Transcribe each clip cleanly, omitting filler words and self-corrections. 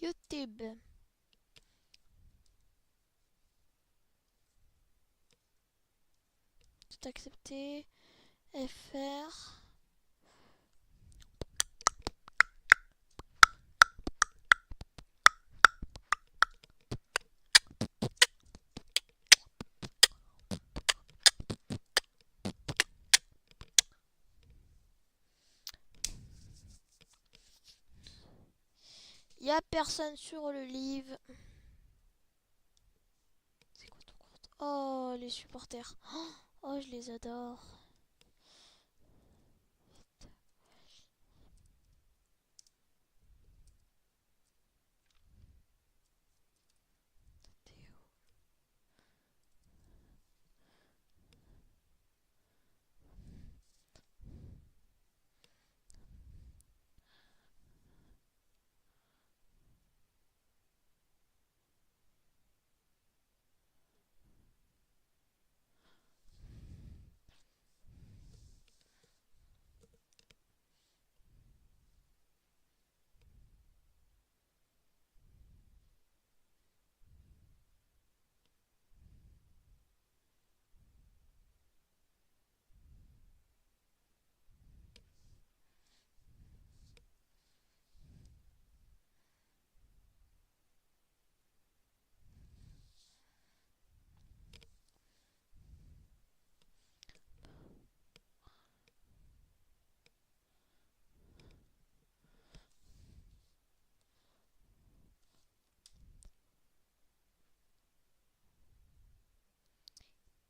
YouTube. Tout accepté. FR. Y a personne sur le livre. C'est quoi ton compte? Oh, les supporters. Oh, je les adore.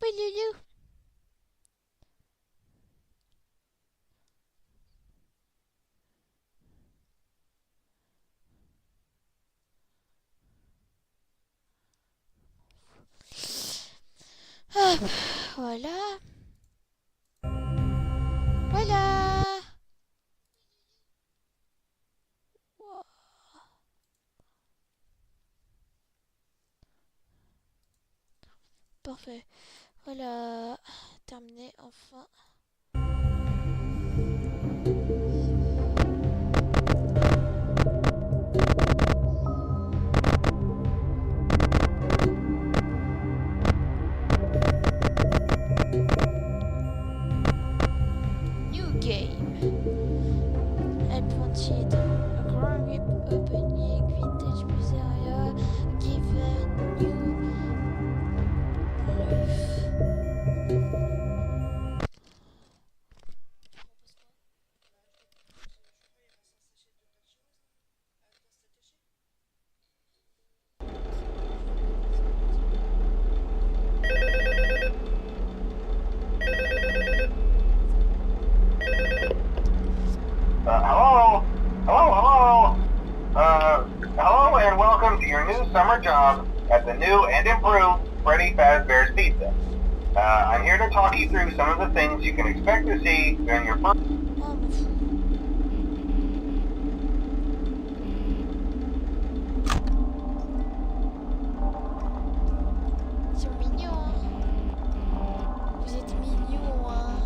Pouloulou. Hop, voilà. Voilà. Wow. Parfait. Voilà. Terminé, enfin. New game. Advantage. A growing opening. Vintage plus area. Given new life. Hello? Hello and welcome to your new summer job at the new and improved Freddy Fazbear's Pizza. I'm here to talk you through some of the things you can expect to see during your first... C'est mignon, hein. Vous êtes mignons, hein.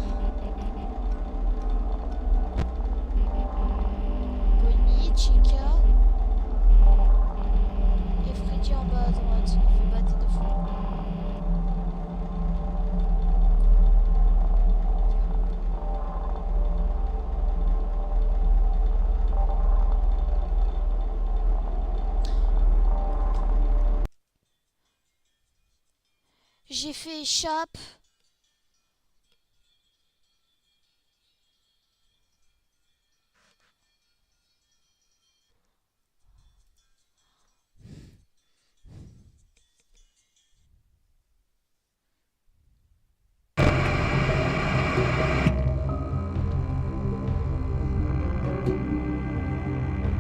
Bonnie, Chica. Et Freddy en bas à droite. Il fait battre de fou. J'ai fait échappe.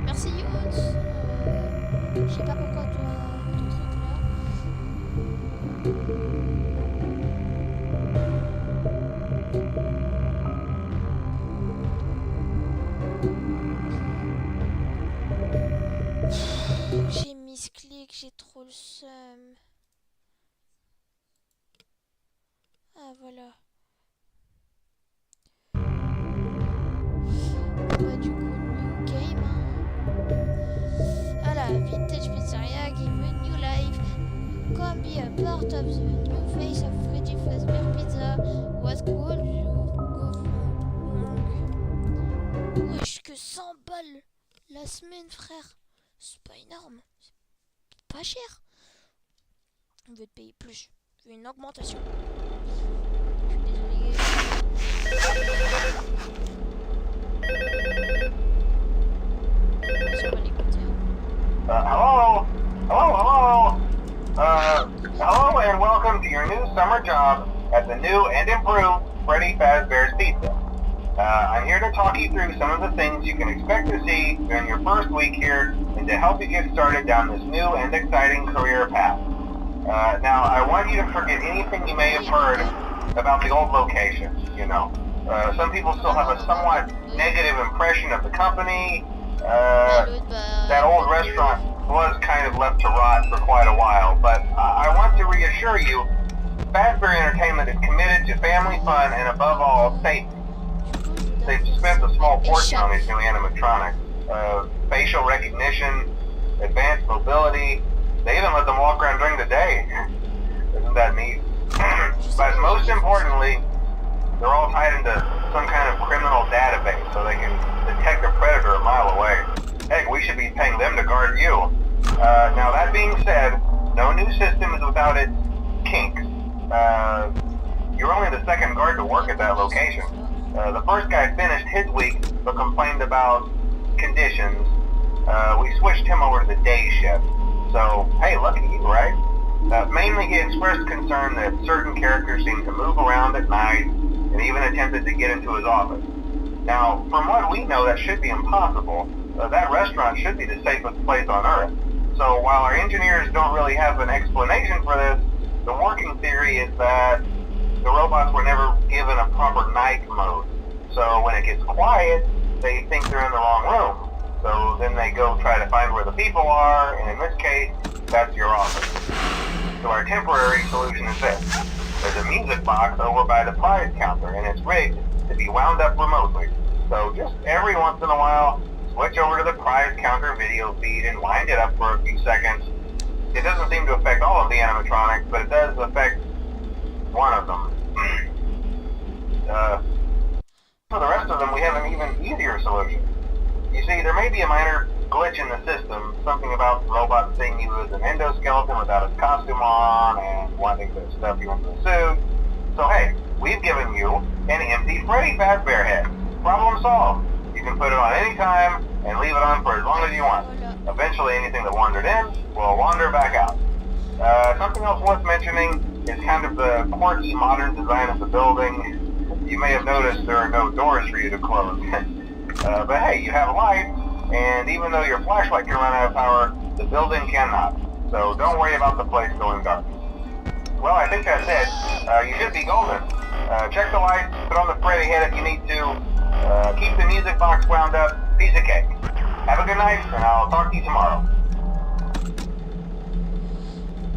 Merci Younes. Je sais pas pourquoi toi, ton truc là. J'ai misclick, j'ai trop le seum. Ah voilà. Bah du coup, new game. Hein. Voilà. Vintage Pizzeria give a new life. Come be a part of the new face of Freddy Fazbear Pizza. What could you go wrong? Wesh, que 100 balles la semaine, frère. C'est pas énorme. C'est pas cher. On veut te payer plus. Je veux une augmentation. Je suis désolé. Je vais pas l'écouter. Hello? Hello? Hello and welcome to your new summer job at the new and improved Freddy Fazbear's Pizza. I'm here to talk you through some of the things you can expect to see during your first week here and to help you get started down this new and exciting career path. Now, I want you to forget anything you may have heard about the old location, you know. Some people still have a somewhat negative impression of the company. That old restaurant was kind of left to rot for quite a while, but I want to reassure you, Fazbear Entertainment is committed to family fun and above all, safety. They've spent a small fortune on these new animatronics. Facial recognition, advanced mobility, they even let them walk around during the day. Isn't that neat? But most importantly, they're all tied into some kind of criminal database so they can detect a predator a mile away. Heck, we should be paying them to guard you. Now that being said, no new system is without its kinks. You're only the second guard to work at that location. The first guy finished his week but complained about conditions. We switched him over to the day shift. So, hey, lucky you, right? Mainly he expressed concern that certain characters seemed to move around at night and even attempted to get into his office. Now, from what we know, that should be impossible. That restaurant should be the safest place on Earth. So while our engineers don't really have an explanation for this, the working theory is that the robots were never given a proper night mode. So when it gets quiet, they think they're in the wrong room. So then they go try to find where the people are, and in this case, that's your office. So our temporary solution is this. There's a music box over by the prize counter, and it's rigged to be wound up remotely. So just every once in a while, switch over to the prize counter video feed and wind it up for a few seconds. It doesn't seem to affect all of the animatronics, but it does affect one of them. For the rest of them, we have an even easier solution. You see, there may be a minor glitch in the system, something about robots seeing you as an endoskeleton without his costume on and wanting to stuff you into the suit. So hey, we've given you an empty Freddy Fazbear head. Problem solved. You can put it on any time and leave it on for as long as you want. Eventually anything that wandered in will wander back out. Something else worth mentioning is kind of the quirky modern design of the building. You may have noticed there are no doors for you to close. But hey, you have a light, and even though your flashlight can run out of power, the building cannot. So don't worry about the place going dark. Well, I think that's it. You should be golden. Check the lights, put on the Freddy head if you need to. Keep the music box wound up. Piece of cake. Have a good night, and I'll talk to you tomorrow.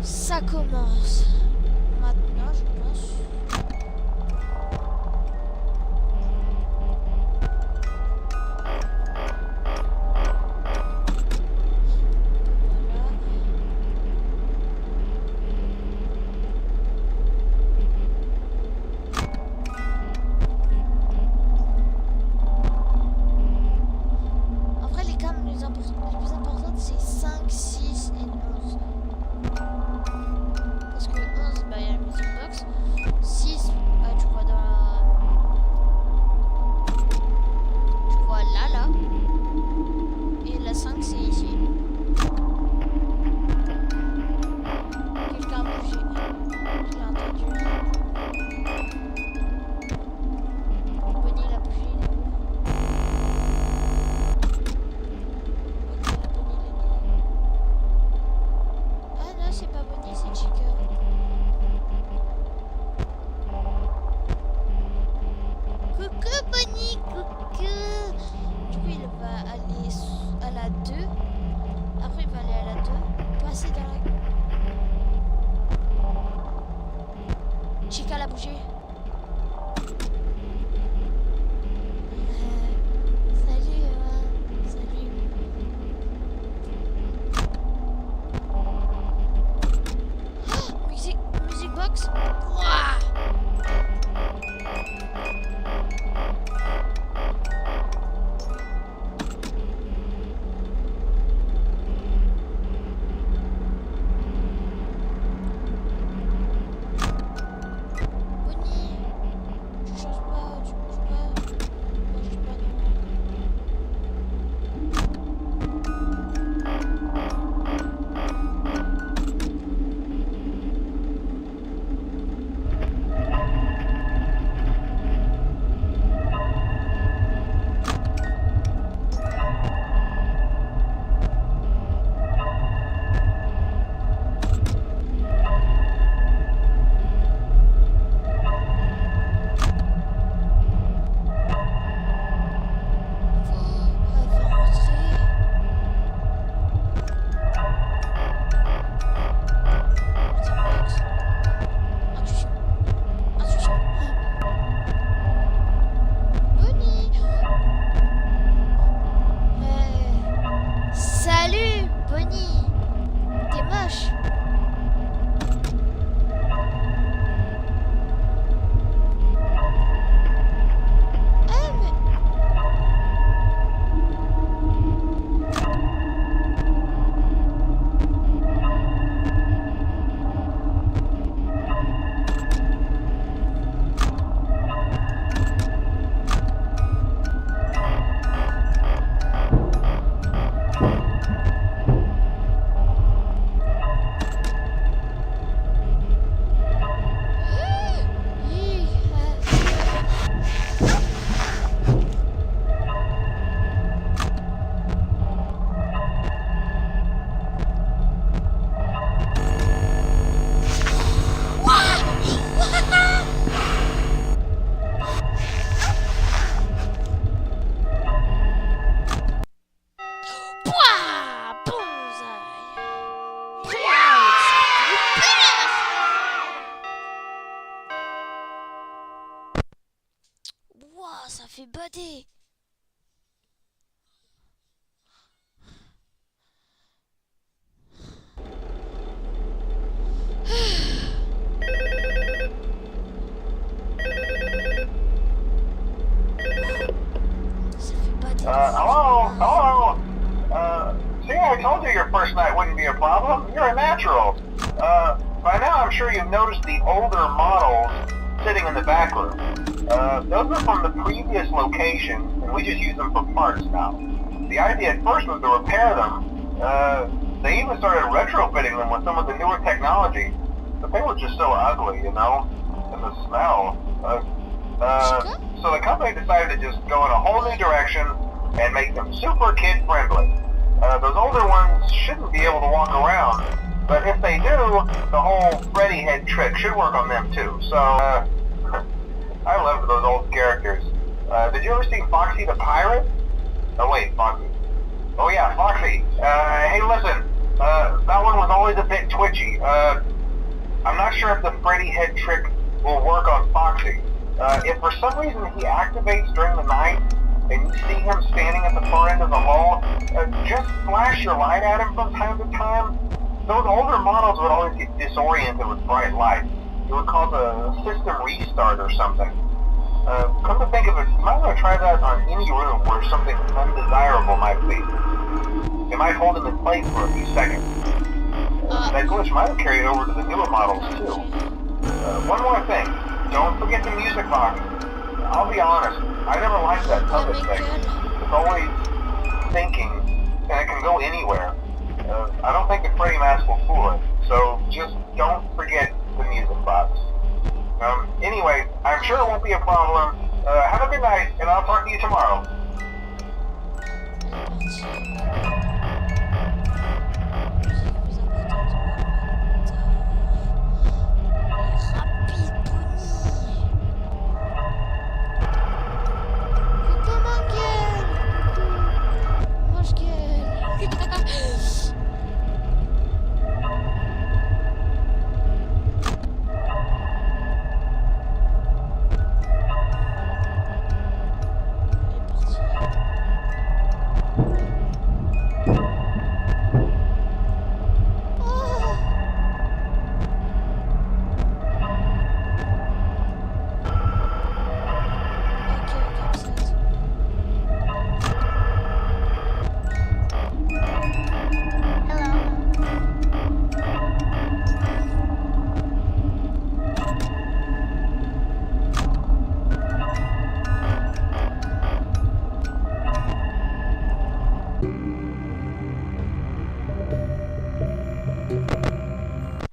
Ça commence. Maintenant, je pense. Chica l'a bougé. Salut, salut. Bonnie, t'es moche. Ah mais... Pouah, bullseye. Wouah, ça fait bader. Ça fait bader. Hello? See, I told you your first night wouldn't be a problem. You're a natural. By now I'm sure you've noticed the older models sitting in the back room. Those are from the previous location, and we just use them for parts now. The idea at first was to repair them. They even started retrofitting them with some of the newer technology, but they were just so ugly, you know? And the smell. So the company decided to just go in a whole new direction and make them super kid-friendly. Those older ones shouldn't be able to walk around, but if they do, the whole Freddy head trick should work on them too. So, I loved those old characters. Did you ever see Foxy the Pirate? Oh wait, Foxy. Oh yeah, Foxy. Hey listen, that one was always a bit twitchy. I'm not sure if the Freddy head trick will work on Foxy. If for some reason he activates during the night, and you see him standing at the far end of the hall, just flash your light at him from time to time. Those older models would always get disoriented with bright light. It would cause a system restart or something. Come to think of it, you might want to try that on any room where something undesirable might be. It might hold him in place for a few seconds. That glitch might have carried over to the newer models too. One more thing, don't forget the music box. I'll be honest, I never liked that puppet thing. It's always thinking, and it can go anywhere. I don't think the Freddy mask will fool it, so just don't forget the music box. Anyway, I'm sure it won't be a problem. Have a good night, and I'll talk to you tomorrow.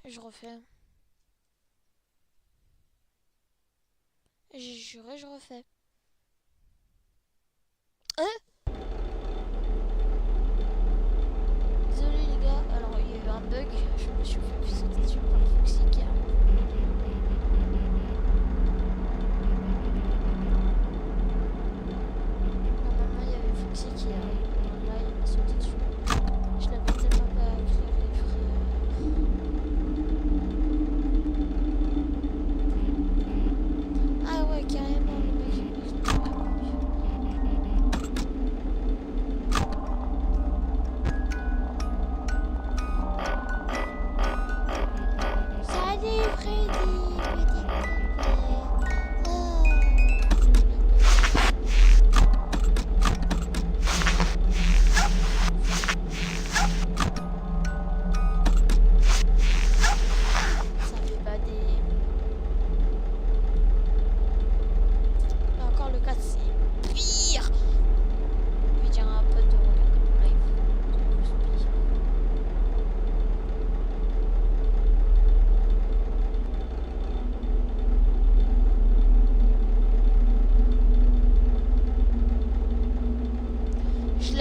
Je refais. J'ai juré, je refais. Désolé les gars, alors il y a eu un bug, je me suis fait sauter dessus par le Foxy qui a... Normalement il y avait Foxy qui a... Là il m'a sauté dessus. Je l'avais tellement pas éclairé, frère. Ah ouais, carrément, le mec il me dit...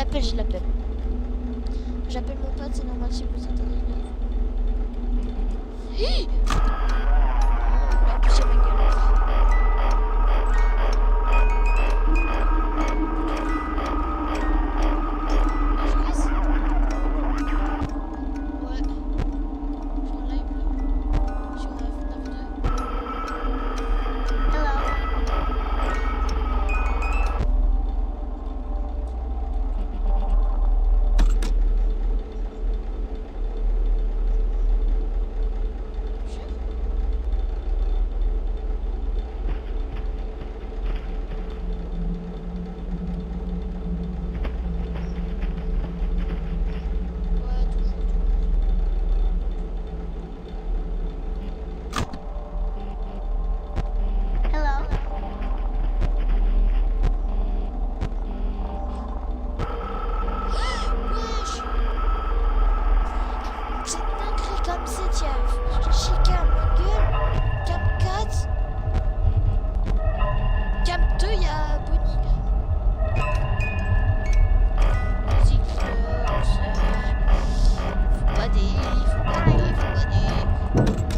l'appelle, je l'appelle. J'appelle mon pote, c'est normal si vous entendez une neuf. Hi en plus, il y a ma gueule. Je reste. Ouais. Je suis en live là. Sur FNAF 2. Hello. Faut gagner.